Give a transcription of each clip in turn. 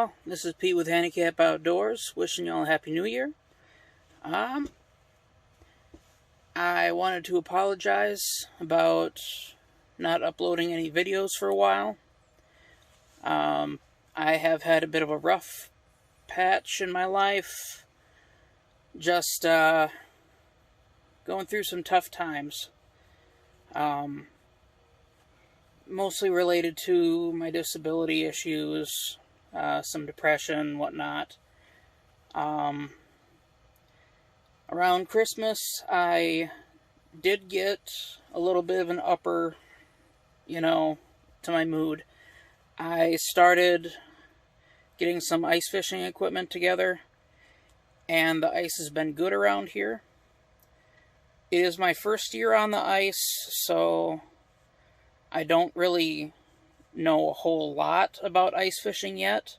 y'all. This is Pete with Handicap Outdoors, wishing y'all a Happy New Year. I wanted to apologize about not uploading any videos for a while. I have had a bit of a rough patch in my life. Just, going through some tough times. Mostly related to my disability issues, some depression, whatnot. Around Christmas, I did get a little bit of an upper, to my mood. I started getting some ice fishing equipment together, and the ice has been good around here. It is my first year on the ice, so I don't really know a whole lot about ice fishing yet,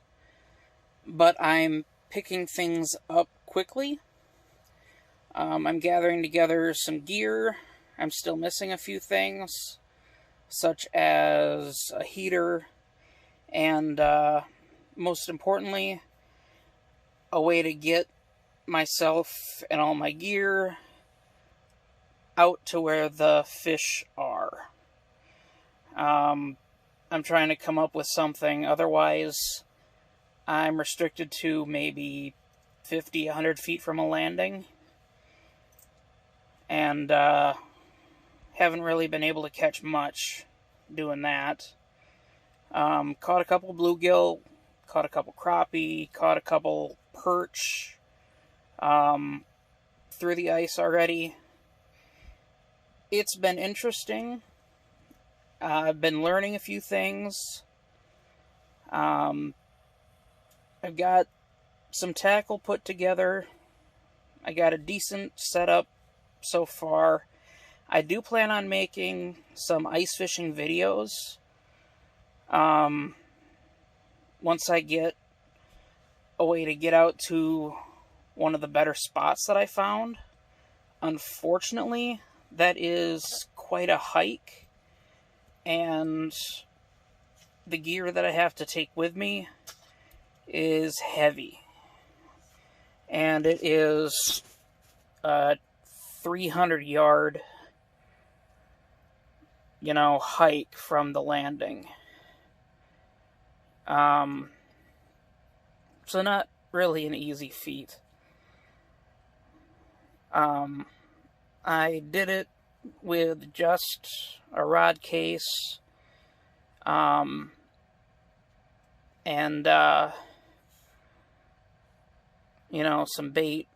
but I'm picking things up quickly. I'm gathering together some gear. I'm still missing a few things, such as a heater, and most importantly, a way to get myself and all my gear out to where the fish are. I'm trying to come up with something, otherwise I'm restricted to maybe 50, 100 feet from a landing, and haven't really been able to catch much doing that. Caught a couple bluegill, caught a couple crappie, caught a couple perch through the ice already. It's been interesting. I've been learning a few things. I've got some tackle put together. I got a decent setup so far. I do plan on making some ice fishing videos once I get a way to get out to one of the better spots that I found. Unfortunately, that is quite a hike, and the gear that I have to take with me is heavy, and it is a 300-yard, hike from the landing. So not really an easy feat. I did it with just a rod case, and some bait,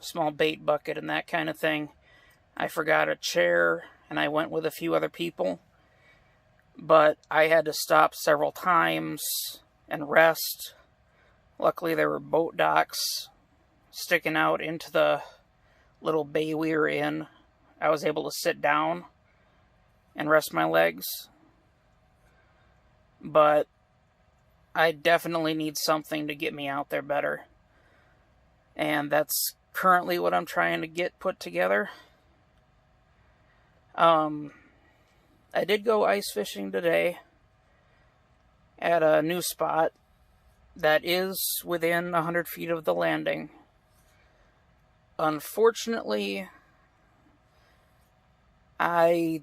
small bait bucket and that kind of thing. I forgot a chair, and I went with a few other people, but I had to stop several times and rest. Luckily, there were boat docks sticking out into the little bay we were in. I was able to sit down and rest my legs, but I definitely need something to get me out there better, and that's currently what I'm trying to get put together. I did go ice fishing today at a new spot that is within 100 feet of the landing. Unfortunately, I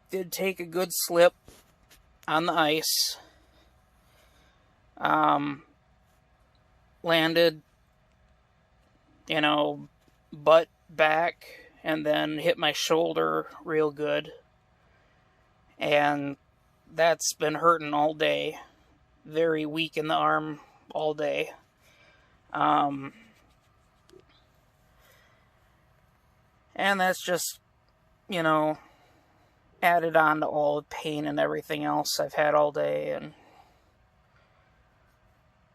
did take a good slip on the ice. Landed, butt back, and then hit my shoulder real good. And that's been hurting all day. Very weak in the arm all day. And that's just, added on to all the pain and everything else I've had all day. And,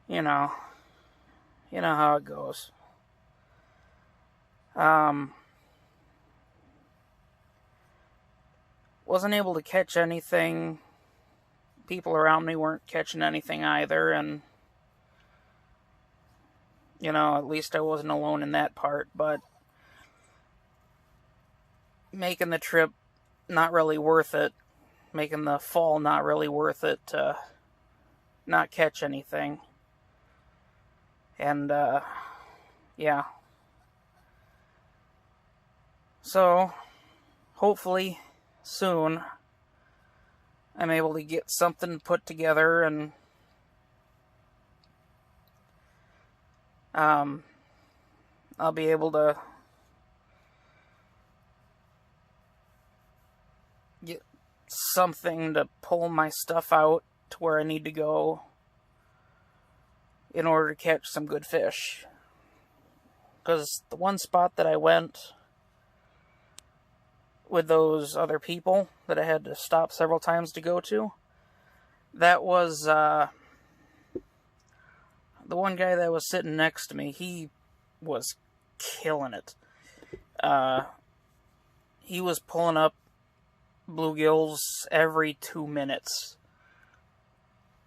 you know how it goes. Wasn't able to catch anything. People around me weren't catching anything either, and at least I wasn't alone in that part. But making the trip not really worth it, making the fall not really worth it to not catch anything. And, yeah. So, hopefully, soon, I'm able to get something put together and, I'll be able to get something to pull my stuff out to where I need to go in order to catch some good fish. Because the one spot that I went with those other people that I had to stop several times to go to, that was, the one guy that was sitting next to me, he was killing it. He was pulling up bluegills every 2 minutes.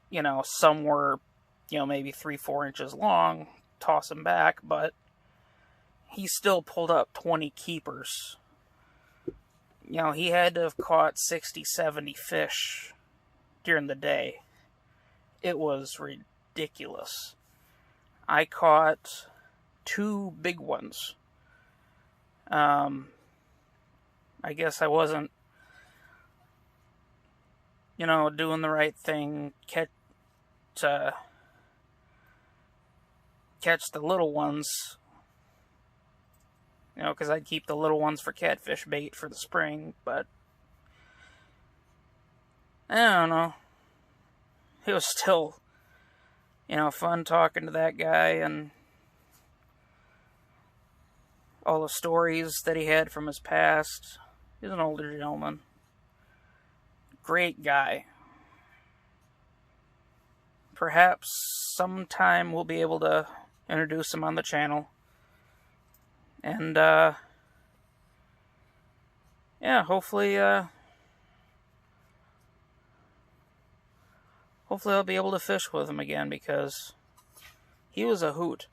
You know, some were, maybe 3-4 inches long, toss them back, but he still pulled up 20 keepers. He had to have caught 60-70 fish during the day. It was ridiculous. I caught 2 big ones. I guess I wasn't, doing the right thing, catch the little ones, because I'd keep the little ones for catfish bait for the spring, but I don't know. It was still, fun talking to that guy and all the stories that he had from his past. He's an older gentleman. Great guy. Perhaps sometime we'll be able to introduce him on the channel. And, yeah, hopefully I'll be able to fish with him again, because he was a hoot.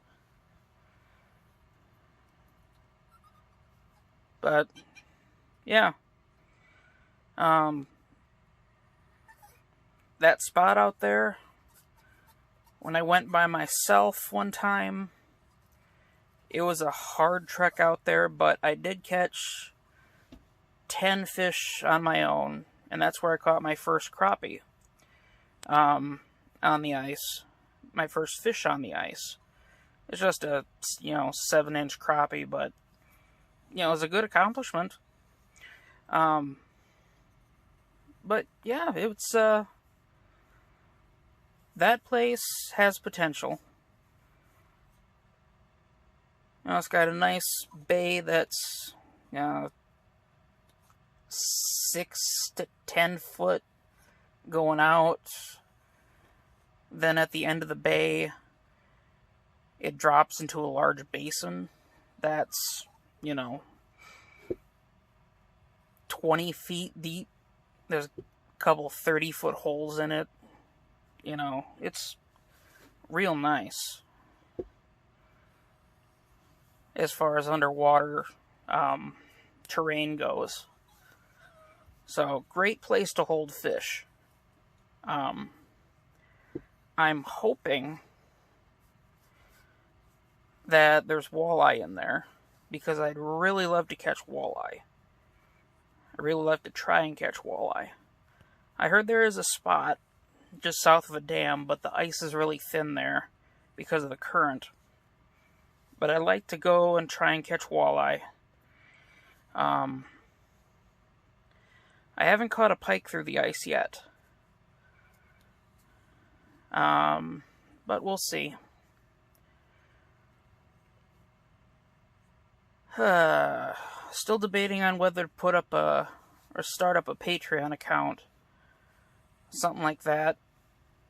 But, yeah. That spot out there, when I went by myself one time, it was a hard trek out there, but I did catch 10 fish on my own, and that's where I caught my first crappie on the ice. My first fish on the ice. It's just a, 7-inch crappie, but, it was a good accomplishment. But, yeah, it's, that place has potential. It's got a nice bay that's, 6 to 10 foot going out. Then at the end of the bay, it drops into a large basin that's, 20 feet deep. There's a couple 30-foot holes in it. It's real nice as far as underwater terrain goes. So, great place to hold fish. I'm hoping that there's walleye in there, because I'd really love to catch walleye. I really love to try and catch walleye. I heard there is a spot just south of a dam, but the ice is really thin there because of the current. But I like to go and try and catch walleye. I haven't caught a pike through the ice yet. But we'll see. Still debating on whether to put up or start up a Patreon account. Something like that.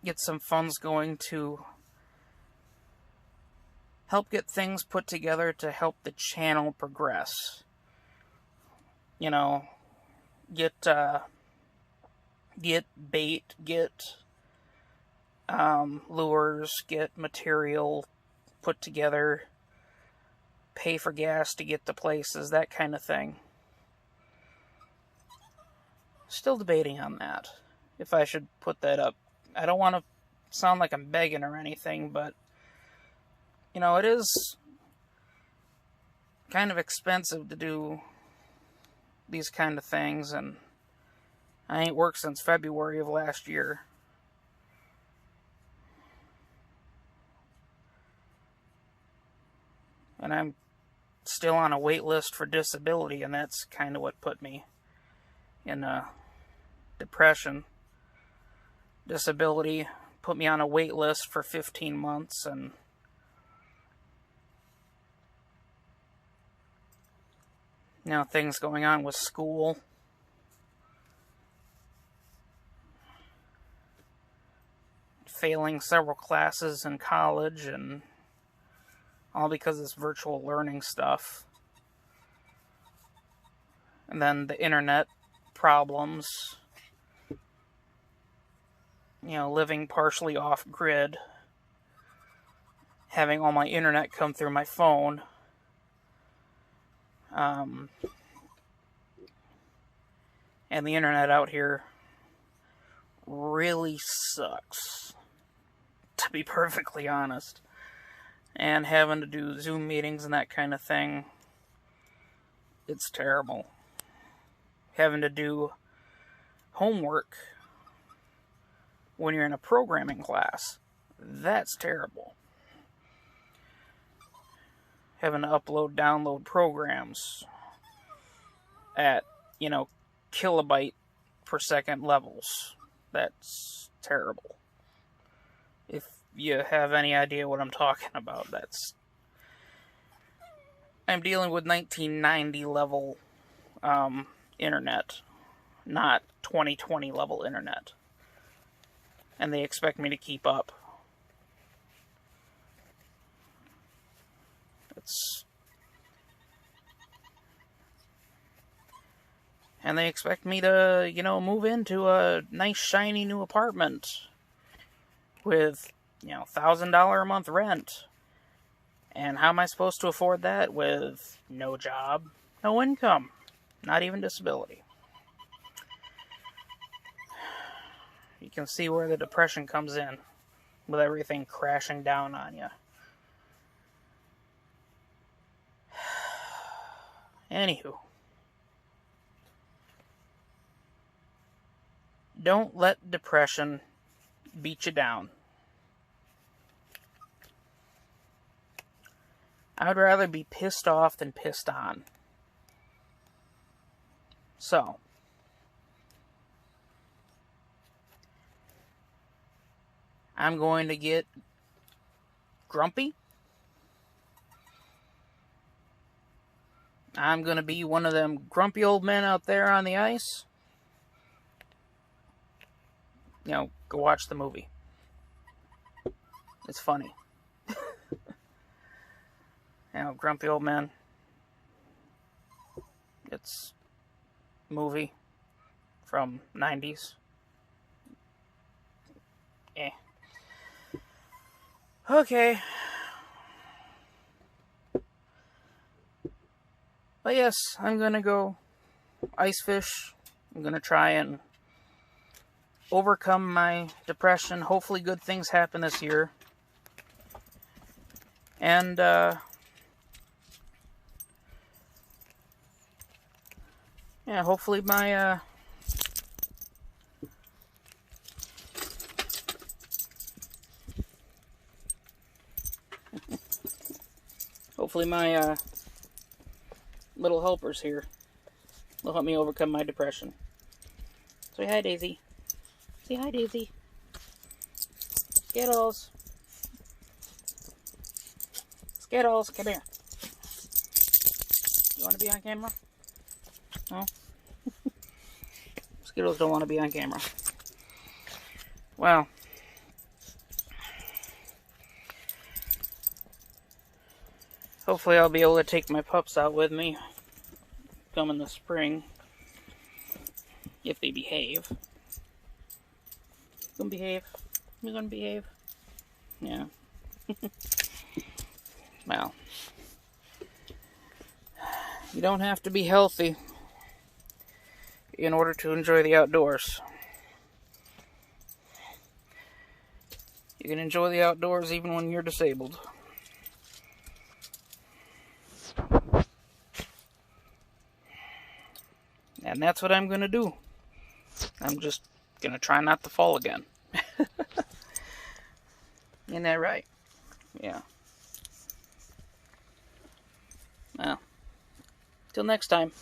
Get some funds going to help get things put together to help the channel progress. Get bait, get lures, get material put together, pay for gas to get to places, that kind of thing. Still debating on that, if I should put that up. I don't want to sound like I'm begging or anything, but you know, it is kind of expensive to do these kind of things, and I ain't worked since February of last year. And I'm still on a wait list for disability, and that's kind of what put me in depression. Disability put me on a wait list for 15 months, and now things going on with school. Failing several classes in college, and all because of this virtual learning stuff. And then the internet problems. You know, living partially off-grid. Having all my internet come through my phone. And the internet out here really sucks, to be perfectly honest. And having to do Zoom meetings and that kind of thing, it's terrible. Having to do homework when you're in a programming class, that's terrible. Having to upload, download programs at, you know, kilobyte per second levels, that's terrible. If you have any idea what I'm talking about, I'm dealing with 1990 level internet, not 2020 level internet. And they expect me to keep up. And they expect me to, you know, move into a nice shiny new apartment with, you know, $1,000 a month rent. And how am I supposed to afford that with no job, no income, not even disability? You can see where the depression comes in with everything crashing down on you. Anywho. Don't let depression beat you down. I would rather be pissed off than pissed on. So, I'm going to get grumpy. I'm going to be one of them grumpy old men out there on the ice. You know, go watch the movie. It's funny. You know, Grumpy Old Man. It's a movie from 90s. Okay. But yes, I'm gonna go ice fish. I'm gonna try and overcome my depression. Hopefully good things happen this year. And, yeah, hopefully my, little helpers here will help me overcome my depression. Say hi, Daisy. Say hi, Daisy. Skittles. Skittles, come here. You want to be on camera? No? Skittles don't want to be on camera. Well. Hopefully I'll be able to take my pups out with me come in the spring. If they behave. Gonna behave? You gonna behave? Yeah. Well. You don't have to be healthy in order to enjoy the outdoors. You can enjoy the outdoors even when you're disabled. And that's what I'm going to do. I'm just going to try not to fall again. Isn't that right? Yeah. Well, till next time.